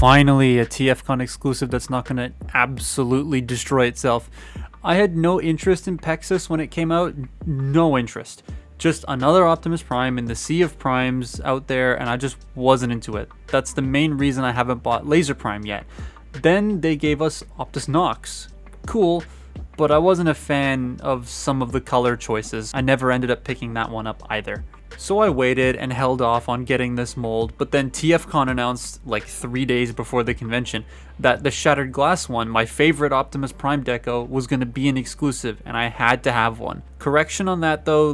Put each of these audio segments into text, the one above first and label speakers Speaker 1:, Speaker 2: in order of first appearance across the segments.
Speaker 1: Finally, a TFCON exclusive that's not going to absolutely destroy itself. I had no interest in Pexus when it came out, no interest. Just another Optimus Prime in the sea of primes out there, and I just wasn't into it. That's the main reason I haven't bought Laser Prime yet. Then they gave us Optus Nox. Cool, but I wasn't a fan of some of the color choices. I never ended up picking that one up either. So I waited and held off on getting this mold, but then TFCON announced like 3 days before the convention that the Shattered Glass one, my favorite Optimus Prime deco, was going to be an exclusive, and I had to have one. Correction on that though,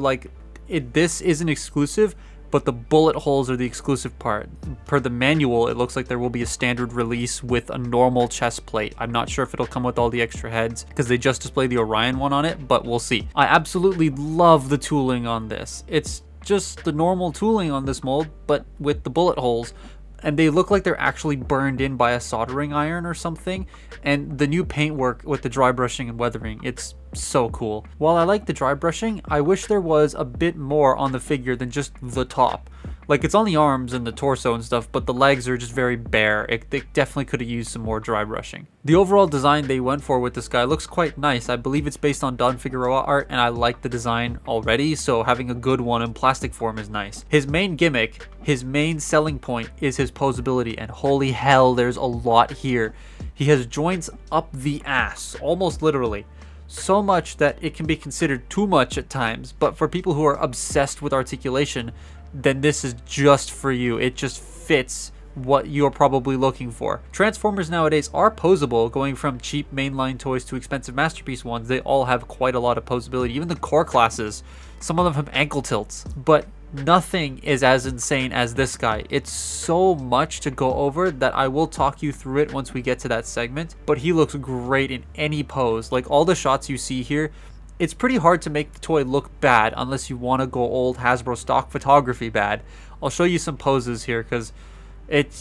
Speaker 1: this isn't exclusive, but the bullet holes are the exclusive part. Per the manual, it looks like there will be a standard release with a normal chest plate. I'm not sure if it'll come with all the extra heads because they just display the Orion one on it, but we'll see. I absolutely love the tooling on this. It's just the normal tooling on this mold, but with the bullet holes, and they look like they're actually burned in by a soldering iron or something. And the new paintwork with the dry brushing and weathering, it's so cool. While I like the dry brushing, I wish there was a bit more on the figure than just the top. Like, it's on the arms and the torso and stuff, but the legs are just very bare. They definitely could have used some more dry brushing. The overall design they went for with this guy looks quite nice. I believe it's based on Don Figueroa art, and I like the design already, so having a good one in plastic form is nice. His main gimmick, his main selling point, is his posability, and holy hell, there's a lot here. He has joints up the ass, almost literally. So much that it can be considered too much at times, but for people who are obsessed with articulation, then this is just for you. It just fits what you're probably looking for. Transformers nowadays are posable, going from cheap mainline toys to expensive masterpiece ones. They all have quite a lot of posability. Even the core classes, some of them have ankle tilts, but nothing is as insane as this guy. It's so much to go over that I will talk you through it once we get to that segment, but he looks great in any pose. Like, all the shots you see here, it's pretty hard to make the toy look bad unless you want to go old Hasbro stock photography bad. I'll show you some poses here because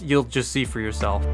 Speaker 1: you'll just see for yourself.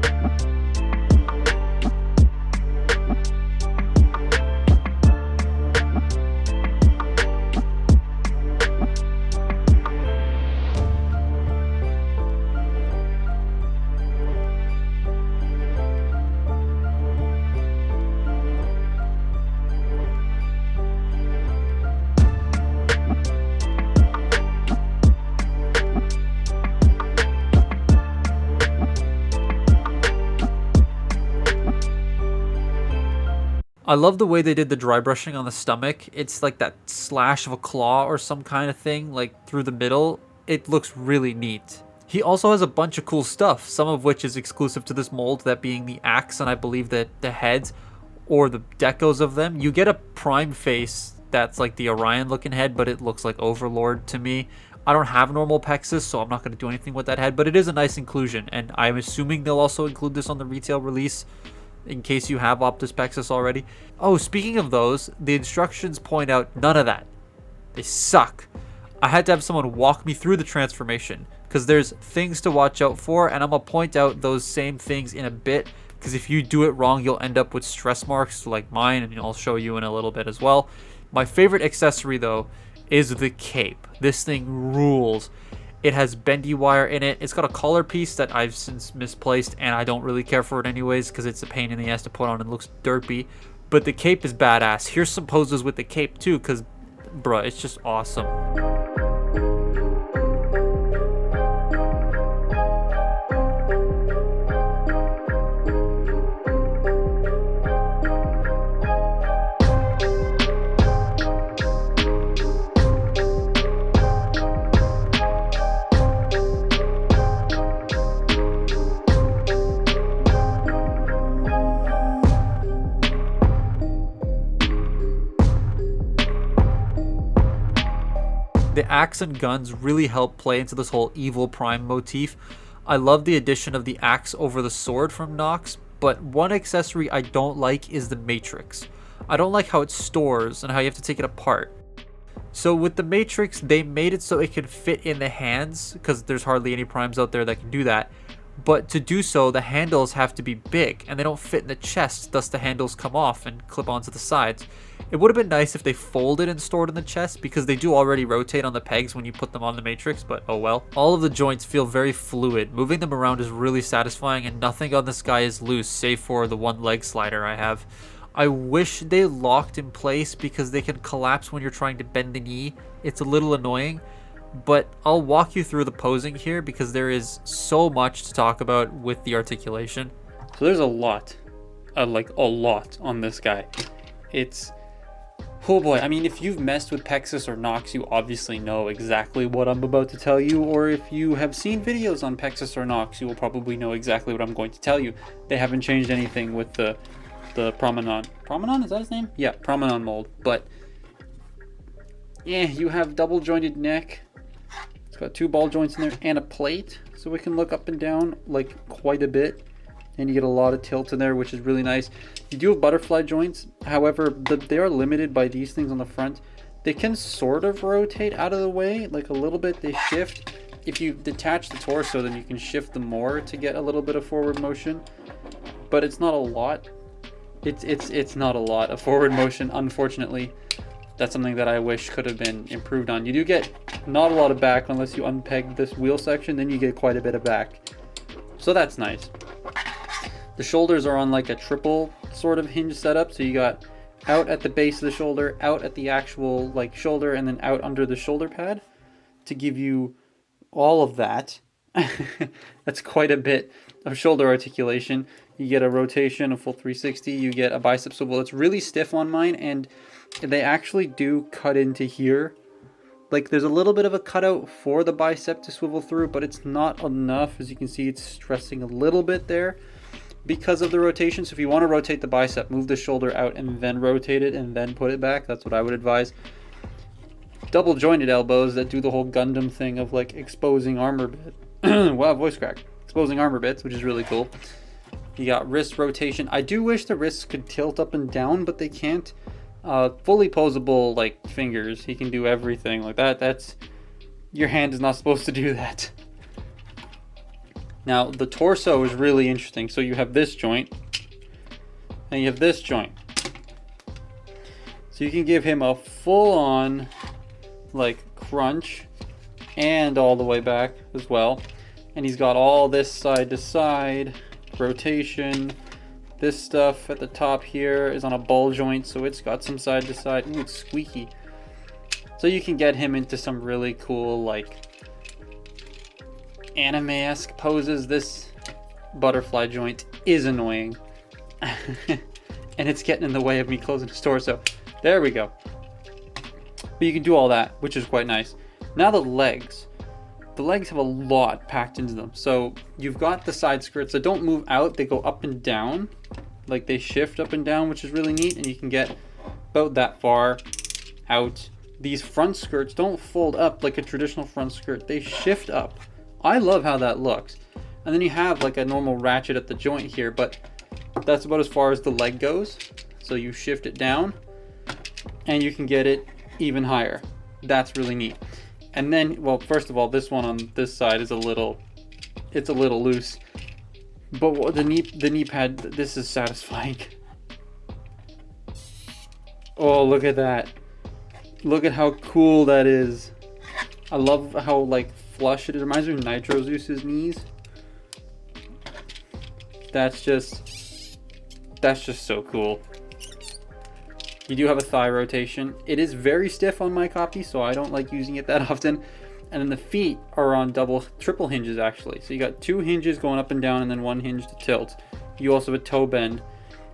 Speaker 1: I love the way they did the dry brushing on the stomach. It's like that slash of a claw or some kind of thing, like through the middle. It looks really neat. He also has a bunch of cool stuff, some of which is exclusive to this mold, that being the axe and I believe that the heads or the decos of them. You get a prime face that's like the Orion looking head, but it looks like Overlord to me. I don't have normal Pexus, so I'm not going to do anything with that head, but it is a nice inclusion, and I'm assuming they'll also include this on the retail release, in case you have Optus Pexus already. Oh, speaking of those, the instructions point out none of that. They suck. I had to have someone walk me through the transformation because there's things to watch out for, and I'm going to point out those same things in a bit because if you do it wrong, you'll end up with stress marks like mine, and I'll show you in a little bit as well. My favorite accessory, though, is the cape. This thing rules. It has bendy wire in it. It's got a collar piece that I've since misplaced, and I don't really care for it anyways because it's a pain in the ass to put on and looks derpy. But the cape is badass. Here's some poses with the cape too because, bruh, it's just awesome. The axe and guns really help play into this whole evil prime motif. I love the addition of the axe over the sword from Nox, but one accessory I don't like is the matrix. I don't like how it stores and how you have to take it apart. So with the matrix, they made it so it can fit in the hands, because there's hardly any primes out there that can do that. But to do so, the handles have to be big, and they don't fit in the chest, thus the handles come off and clip onto the sides. It would have been nice if they folded and stored in the chest, because they do already rotate on the pegs when you put them on the matrix, but oh well. All of the joints feel very fluid. Moving them around is really satisfying, and nothing on this guy is loose, save for the one leg slider I have. I wish they locked in place, because they can collapse when you're trying to bend the knee. It's a little annoying, but I'll walk you through the posing here, because there is so much to talk about with the articulation. So there's a lot, like a lot on this guy. It's, oh boy, I mean, if you've messed with Pexus or Nox, you obviously know exactly what I'm about to tell you, or if you have seen videos on Pexus or Nox, you will probably know exactly what I'm going to tell you. They haven't changed anything with the Promenon. Promenon, is that his name? Yeah, Promenon mold. But yeah, you have double jointed neck. It's got 2 ball joints in there and a plate, so we can look up and down like quite a bit, and you get a lot of tilt in there, which is really nice. You do have butterfly joints, however, they are limited by these things on the front. They can sort of rotate out of the way, like a little bit. They shift. If you detach the torso, then you can shift them more to get a little bit of forward motion, but it's not a lot. It's not a lot of forward motion, unfortunately. That's something that I wish could have been improved on. You do get not a lot of back unless you unpeg this wheel section, then you get quite a bit of back. So that's nice. The shoulders are on like a triple sort of hinge setup. So you got out at the base of the shoulder, out at the actual like shoulder, and then out under the shoulder pad to give you all of that. That's quite a bit of shoulder articulation. You get a rotation, a full 360. You get a bicep swivel. It's really stiff on mine, and they actually do cut into here. Like there's a little bit of a cutout for the bicep to swivel through, but it's not enough. As you can see, it's stressing a little bit there because of the rotation. So if you want to rotate the bicep, move the shoulder out and then rotate it and then put it back. That's what I would advise. Double jointed elbows that do the whole Gundam thing of like exposing armor bit. Wow, voice crack. Exposing armor bits, which is really cool. You got wrist rotation. I do wish the wrists could tilt up and down, but they can't. Fully posable like fingers. He can do everything like that. That's, your hand is not supposed to do that. Now the torso is really interesting. So you have this joint and you have this joint. So you can give him a full-on like crunch and all the way back as well. And he's got all this side to side rotation. This stuff at the top here is on a ball joint, so it's got some side to side. Ooh, it's squeaky. So you can get him into some really cool like anime-esque poses. This butterfly joint is annoying. And it's getting in the way of me closing his torso. There we go. But you can do all that, which is quite nice. Now the legs. The legs have a lot packed into them. So you've got the side skirts that don't move out. They go up and down. Like they shift up and down, which is really neat. And you can get about that far out. These front skirts don't fold up like a traditional front skirt. They shift up. I love how that looks. And then you have like a normal ratchet at the joint here, but that's about as far as the leg goes. So you shift it down and you can get it even higher. That's really neat. And then, well, first of all, this one on this side is it's a little loose. But the knee pad, this is satisfying. Oh, look at that. Look at how cool that is. I love how like flush it is. It reminds me of Nitro Zeus's knees. That's just so cool. You do have a thigh rotation. It is very stiff on my copy, so I don't like using it that often. And then the feet are on triple hinges actually. So you got 2 hinges going up and down and then 1 hinge to tilt. You also have a toe bend.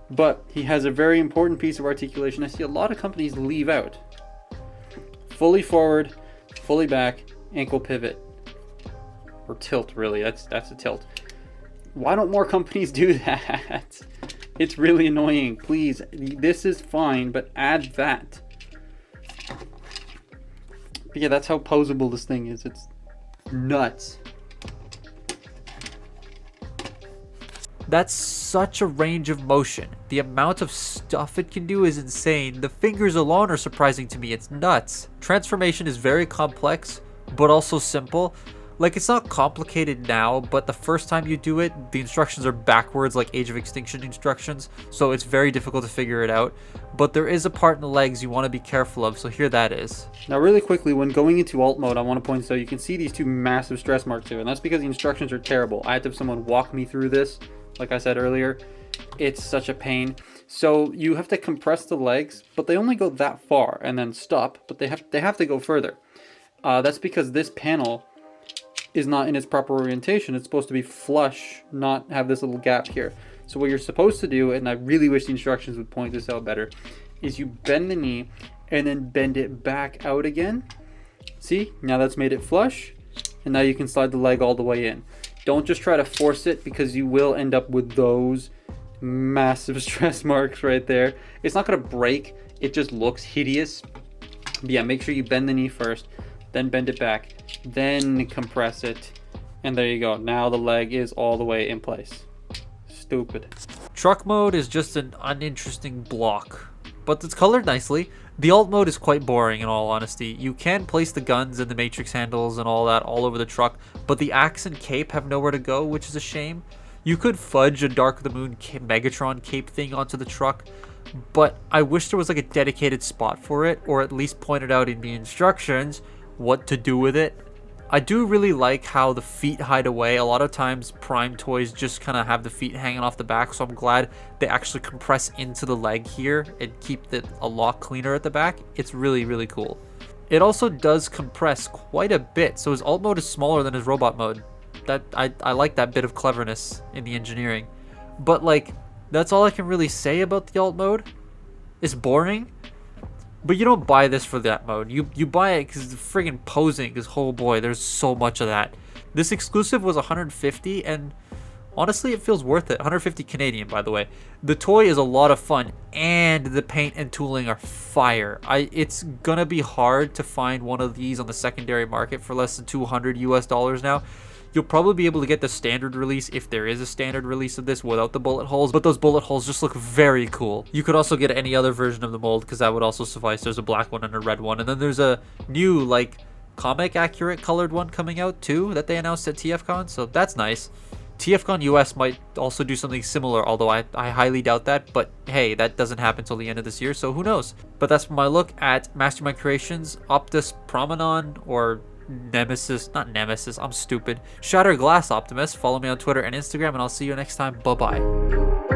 Speaker 1: But he has a very important piece of articulation I see a lot of companies leave out. Fully forward, fully back, ankle pivot. Or tilt really, that's a tilt. Why don't more companies do that? It's really annoying. Please, this is fine, but add that. But yeah, that's how posable this thing is. It's nuts. That's such a range of motion. The amount of stuff it can do is insane. The fingers alone are surprising to me. It's nuts. Transformation is very complex, but also simple. Like, it's not complicated now, but the first time you do it, the instructions are backwards, like Age of Extinction instructions, so it's very difficult to figure it out. But there is a part in the legs you want to be careful of, so here that is. Now really quickly, when going into alt mode, I want to point out you can see these two massive stress marks here, and that's because the instructions are terrible. I had to have someone walk me through this, like I said earlier. It's such a pain. So you have to compress the legs, but they only go that far and then stop, but they have to go further. That's because this panel is not in its proper orientation. It's supposed to be flush, not have this little gap here. So what you're supposed to do, and I really wish the instructions would point this out better, is you bend the knee and then bend it back out again. See, now that's made it flush, and now you can slide the leg all the way in. Don't just try to force it, because you will end up with those massive stress marks right there. It's not gonna break, it just looks hideous. But yeah, make sure you bend the knee first, then bend it back, then compress it, and there you go. Now the leg is all the way in place. Stupid. Truck mode is just an uninteresting block, but it's colored nicely. The alt mode is quite boring, in all honesty. You can place the guns and the matrix handles and all that all over the truck, but the axe and cape have nowhere to go, which is a shame. You could fudge a Dark of the Moon Megatron cape thing onto the truck, but I wish there was like a dedicated spot for it, or at least pointed out in the instructions what to do with it. I do really like how the feet hide away. A lot of times Prime toys just kind of have the feet hanging off the back, so I'm glad they actually compress into the leg here and keep it a lot cleaner at the back. It's really, really cool. It also does compress quite a bit, so his alt mode is smaller than his robot mode. That I like that bit of cleverness in the engineering. But like, that's all I can really say about the alt mode. It's boring. But you don't buy this for that mode. You buy it because it's friggin' posing, because oh boy, there's so much of that. This exclusive was 150, and honestly, it feels worth it. 150 Canadian, by the way. The toy is a lot of fun, and the paint and tooling are fire. It's gonna be hard to find one of these on the secondary market for less than $200 US now. You'll probably be able to get the standard release, if there is a standard release of this, without the bullet holes, but those bullet holes just look very cool. You could also get any other version of the mold, because that would also suffice. There's a black one and a red one, and then there's a new, like, comic accurate colored one coming out too that they announced at TFCON, so that's nice. TFCON US might also do something similar, although I highly doubt that, but hey, that doesn't happen until the end of this year, so who knows. But that's my look at Mastermind Creations Optus Promenon, or Nemesis, not Nemesis, I'm stupid. Shattered Glass Optimus. Follow me on Twitter and Instagram, and I'll see you next time. Bye bye.